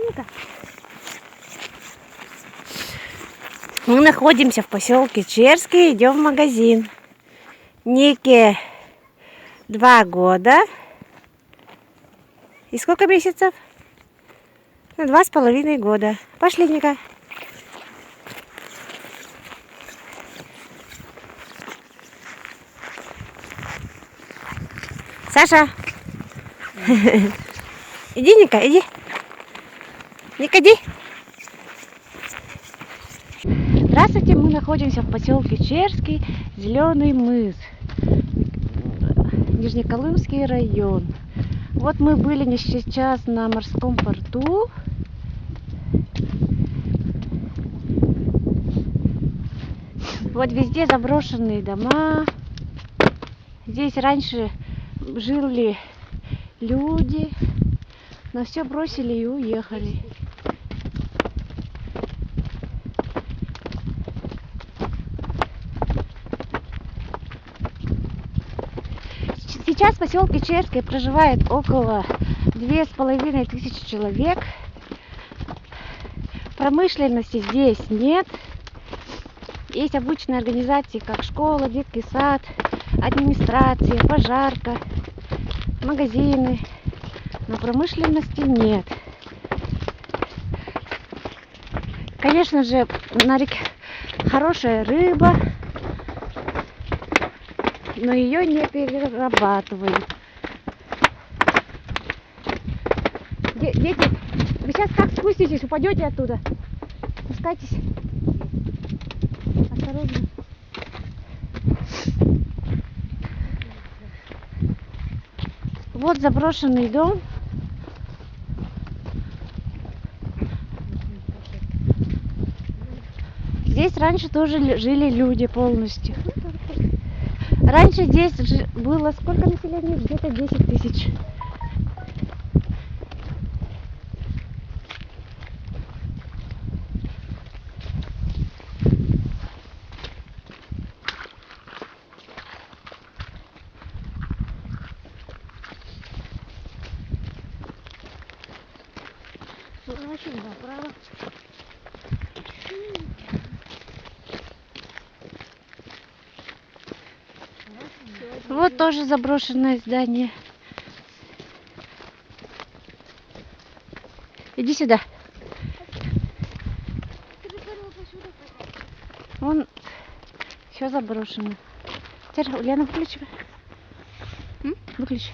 Ника. Мы находимся в поселке Черский, идем в магазин. Нике 2 года. И сколько месяцев? 2,5 года. Пошли, Ника. Саша. Иди, Ника, иди. Ника, иди. Здравствуйте, мы находимся в поселке Черский, Зеленый мыс, Нижнеколымский район. Вот мы были сейчас на морском порту. Вот везде заброшенные дома. Здесь раньше жили люди, но все бросили и уехали. Сейчас в поселке Черский проживает около 2500 человек. Промышленности здесь нет. Есть обычные организации, как школа, детский сад, администрация, пожарка, магазины. Но промышленности нет. Конечно же, на реке хорошая рыба, но ее не перерабатывают. Дети, вы сейчас как спуститесь, упадете оттуда? Спускайтесь. Осторожно. Вот заброшенный дом. Здесь раньше тоже жили люди полностью. Раньше здесь было сколько населения? Где-то 10 тысяч. Направо. Вот тоже заброшенное здание. Иди сюда. Вон все заброшено. Теперь, Лена, выключи. Выключи.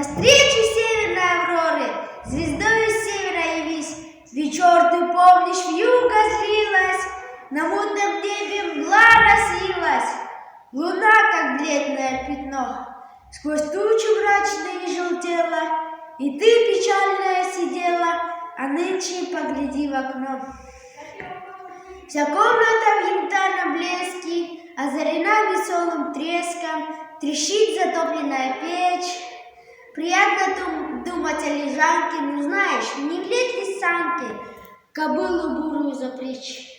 Навстречу северной авроры, звездою с севера явись. Вечер, ты помнишь, вьюга злилась, на мутном небе мгла носилась. Луна, как бледное пятно, сквозь тучу мрачные желтела, и ты печальная сидела, а нынче погляди в окно. Вся комната в янтарном блеске, озарена веселым треском, трещит затопленная печь. Приятно думать о лежанке, но знаешь, не влезть ли санки, кобылу бурую запречь.